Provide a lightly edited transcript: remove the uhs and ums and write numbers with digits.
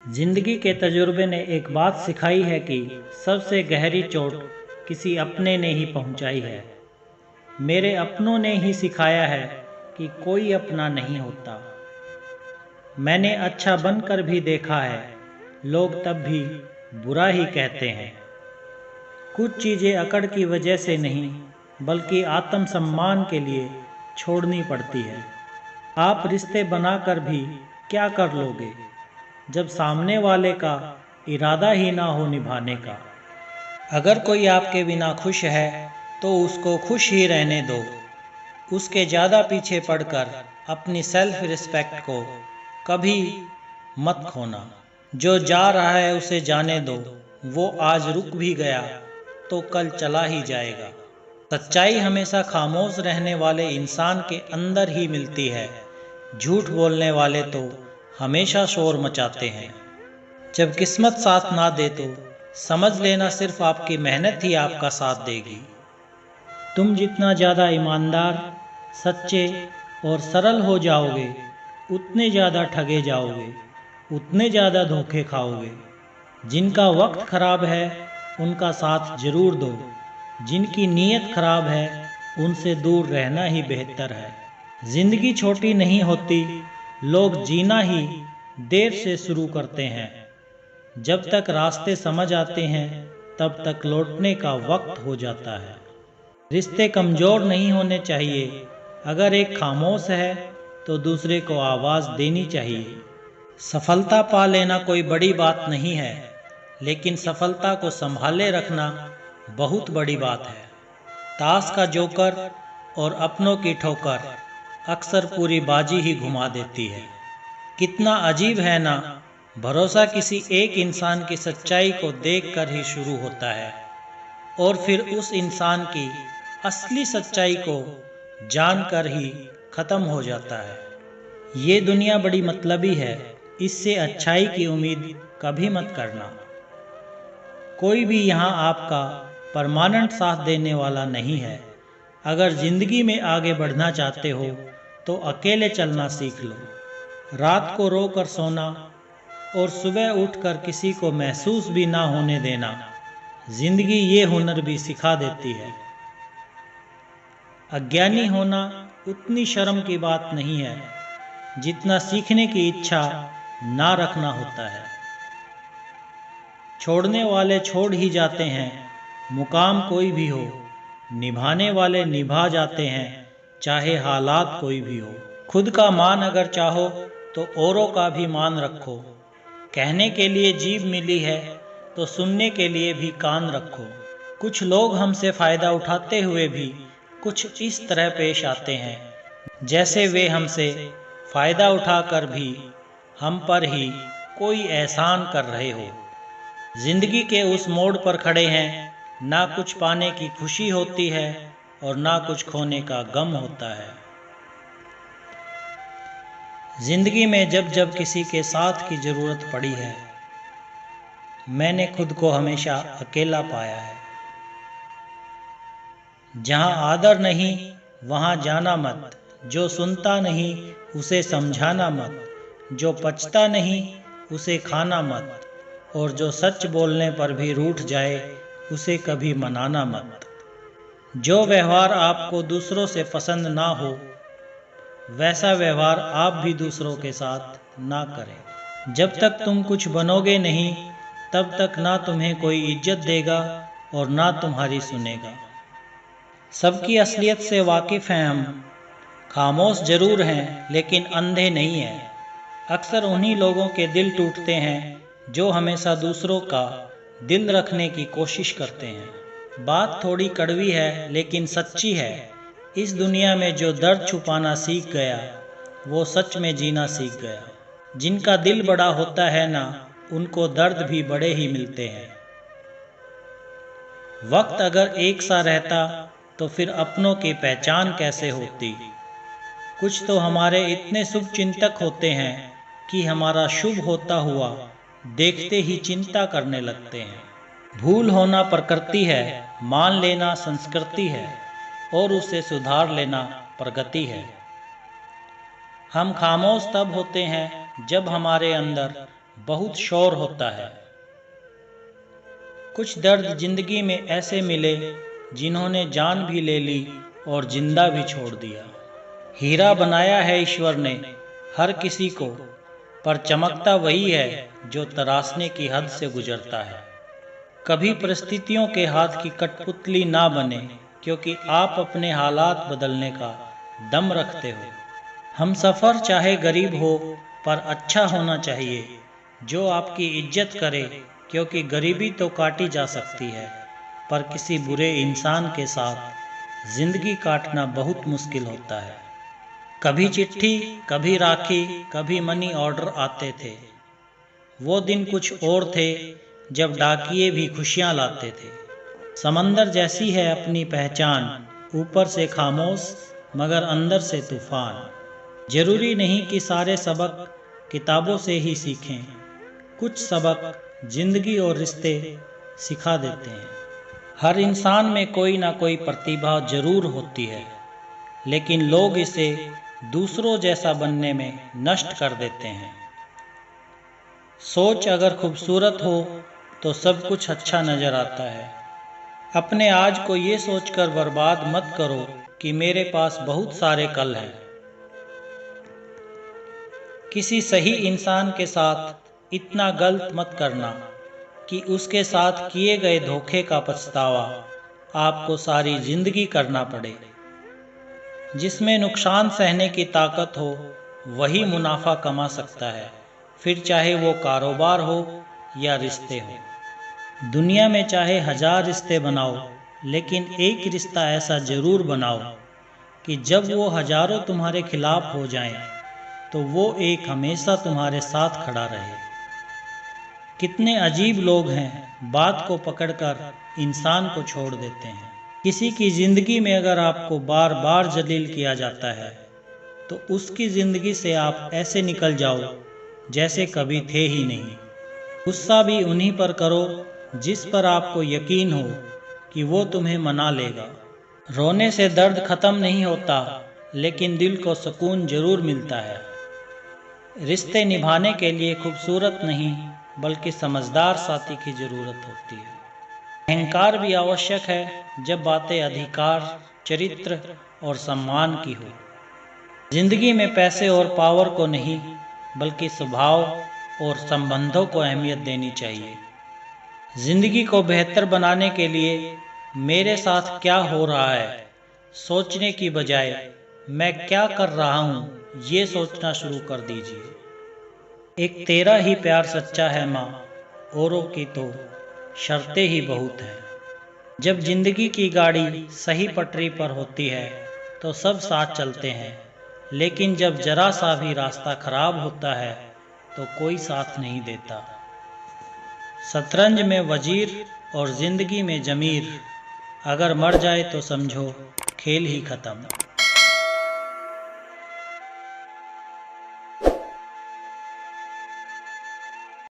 जिंदगी के तजुर्बे ने एक बात सिखाई है कि सबसे गहरी चोट किसी अपने ने ही पहुंचाई है। मेरे अपनों ने ही सिखाया है कि कोई अपना नहीं होता। मैंने अच्छा बनकर भी देखा है, लोग तब भी बुरा ही कहते हैं। कुछ चीज़ें अकड़ की वजह से नहीं बल्कि आत्मसम्मान के लिए छोड़नी पड़ती है। आप रिश्ते बनाकर भी क्या कर लोगे जब सामने वाले का इरादा ही ना हो निभाने का। अगर कोई आपके बिना खुश है तो उसको खुश ही रहने दो। उसके ज़्यादा पीछे पड़कर अपनी सेल्फ रिस्पेक्ट को कभी मत खोना। जो जा रहा है उसे जाने दो, वो आज रुक भी गया तो कल चला ही जाएगा। सच्चाई हमेशा खामोश रहने वाले इंसान के अंदर ही मिलती है। झूठ बोलने वाले तो हमेशा शोर मचाते हैं। जब किस्मत साथ ना दे तो समझ लेना सिर्फ आपकी मेहनत ही आपका साथ देगी। तुम जितना ज़्यादा ईमानदार, सच्चे और सरल हो जाओगे, उतने ज़्यादा ठगे जाओगे, उतने ज़्यादा धोखे खाओगे। जिनका वक्त खराब है उनका साथ जरूर दो, जिनकी नीयत खराब है उनसे दूर रहना ही बेहतर है। जिंदगी छोटी नहीं होती, लोग जीना ही देर से शुरू करते हैं। जब तक रास्ते समझ आते हैं तब तक लौटने का वक्त हो जाता है। रिश्ते कमज़ोर नहीं होने चाहिए। अगर एक खामोश है तो दूसरे को आवाज़ देनी चाहिए। सफलता पा लेना कोई बड़ी बात नहीं है, लेकिन सफलता को संभाले रखना बहुत बड़ी बात है। ताश का जोकर और अपनों की ठोकर अक्सर पूरी बाजी ही घुमा देती है। कितना अजीब है ना, भरोसा किसी एक इंसान की सच्चाई को देखकर ही शुरू होता है और फिर उस इंसान की असली सच्चाई को जानकर ही खत्म हो जाता है। ये दुनिया बड़ी मतलबी है, इससे अच्छाई की उम्मीद कभी मत करना। कोई भी यहाँ आपका परमानेंट साथ देने वाला नहीं है। अगर जिंदगी में आगे बढ़ना चाहते हो तो अकेले चलना सीख लो। रात को रो कर सोना और सुबह उठकर किसी को महसूस भी ना होने देना, जिंदगी ये हुनर भी सिखा देती है। अज्ञानी होना उतनी शर्म की बात नहीं है जितना सीखने की इच्छा ना रखना होता है। छोड़ने वाले छोड़ ही जाते हैं, मुकाम कोई भी हो। निभाने वाले निभा जाते हैं, चाहे हालात कोई भी हो। खुद का मान अगर चाहो तो औरों का भी मान रखो। कहने के लिए जीभ मिली है तो सुनने के लिए भी कान रखो। कुछ लोग हमसे फ़ायदा उठाते हुए भी कुछ इस तरह पेश आते हैं जैसे वे हमसे फ़ायदा उठाकर भी हम पर ही कोई एहसान कर रहे हो। जिंदगी के उस मोड़ पर खड़े हैं, ना कुछ पाने की खुशी होती है और ना कुछ खोने का गम होता है। जिंदगी में जब जब किसी के साथ की ज़रूरत पड़ी है, मैंने खुद को हमेशा अकेला पाया है। जहाँ आदर नहीं वहाँ जाना मत, जो सुनता नहीं उसे समझाना मत, जो पचता नहीं उसे खाना मत, और जो सच बोलने पर भी रूठ जाए उसे कभी मनाना मत। जो व्यवहार आपको दूसरों से पसंद ना हो वैसा व्यवहार आप भी दूसरों के साथ ना करें। जब तक तुम कुछ बनोगे नहीं तब तक ना तुम्हें कोई इज्जत देगा और ना तुम्हारी सुनेगा। सबकी असलियत से वाकिफ़ हैं हम, खामोश जरूर हैं लेकिन अंधे नहीं हैं। अक्सर उन्हीं लोगों के दिल टूटते हैं जो हमेशा दूसरों का दिल रखने की कोशिश करते हैं। बात थोड़ी कड़वी है लेकिन सच्ची है। इस दुनिया में जो दर्द छुपाना सीख गया वो सच में जीना सीख गया। जिनका दिल बड़ा होता है ना, उनको दर्द भी बड़े ही मिलते हैं। वक्त अगर एक सा रहता तो फिर अपनों की पहचान कैसे होती। कुछ तो हमारे इतने शुभ चिंतक होते हैं कि हमारा शुभ होता हुआ देखते ही चिंता करने लगते हैं। भूल होना प्रकृति है, मान लेना संस्कृति है और उसे सुधार लेना प्रगति है। हम खामोश तब होते हैं जब हमारे अंदर बहुत शोर होता है। कुछ दर्द जिंदगी में ऐसे मिले जिन्होंने जान भी ले ली और जिंदा भी छोड़ दिया। हीरा बनाया है ईश्वर ने हर किसी को, पर चमकता वही है जो तराशने की हद से गुजरता है। कभी परिस्थितियों के हाथ की कठपुतली ना बने, क्योंकि आप अपने हालात बदलने का दम रखते हो। हम सफ़र चाहे गरीब हो पर अच्छा होना चाहिए, जो आपकी इज्जत करे, क्योंकि गरीबी तो काटी जा सकती है, पर किसी बुरे इंसान के साथ ज़िंदगी काटना बहुत मुश्किल होता है। कभी चिट्ठी, कभी राखी, कभी मनी ऑर्डर आते थे। वो दिन कुछ और थे जब डाकिये भी खुशियाँ लाते थे। समंदर जैसी है अपनी पहचान, ऊपर से खामोश मगर अंदर से तूफान। जरूरी नहीं कि सारे सबक किताबों से ही सीखें, कुछ सबक जिंदगी और रिश्ते सिखा देते हैं। हर इंसान में कोई ना कोई प्रतिभा जरूर होती है, लेकिन लोग इसे दूसरों जैसा बनने में नष्ट कर देते हैं। सोच अगर खूबसूरत हो तो सब कुछ अच्छा नजर आता है। अपने आज को ये सोचकर बर्बाद मत करो कि मेरे पास बहुत सारे कल हैं। किसी सही इंसान के साथ इतना गलत मत करना कि उसके साथ किए गए धोखे का पछतावा आपको सारी जिंदगी करना पड़े। जिसमें नुकसान सहने की ताकत हो वही मुनाफा कमा सकता है, फिर चाहे वो कारोबार हो या रिश्ते हो। दुनिया में चाहे 1000 रिश्ते बनाओ, लेकिन एक रिश्ता ऐसा जरूर बनाओ कि जब वो हजारों तुम्हारे खिलाफ हो जाएं, तो वो एक हमेशा तुम्हारे साथ खड़ा रहे। कितने अजीब लोग हैं, बात को पकड़कर इंसान को छोड़ देते हैं। किसी की जिंदगी में अगर आपको बार बार जलील किया जाता है, तो उसकी जिंदगी से आप ऐसे निकल जाओ जैसे कभी थे ही नहीं। गुस्सा भी उन्हीं पर करो जिस पर आपको यकीन हो कि वो तुम्हें मना लेगा। रोने से दर्द खत्म नहीं होता, लेकिन दिल को सुकून जरूर मिलता है। रिश्ते निभाने के लिए खूबसूरत नहीं बल्कि समझदार साथी की जरूरत होती है। अहंकार भी आवश्यक है जब बातें अधिकार, चरित्र और सम्मान की हो। जिंदगी में पैसे और पावर को नहीं, बल्कि स्वभाव और संबंधों को अहमियत देनी चाहिए। जिंदगी को बेहतर बनाने के लिए मेरे साथ क्या हो रहा है सोचने की बजाय मैं क्या कर रहा हूँ ये सोचना शुरू कर दीजिए। एक तेरा ही प्यार सच्चा है माँ, औरों की तो शर्तें ही बहुत हैं। जब जिंदगी की गाड़ी सही पटरी पर होती है तो सब साथ चलते हैं, लेकिन जब जरा सा भी रास्ता खराब होता है तो कोई साथ नहीं देता। शतरंज में वजीर और जिंदगी में जमीर, अगर मर जाए तो समझो खेल ही खत्म।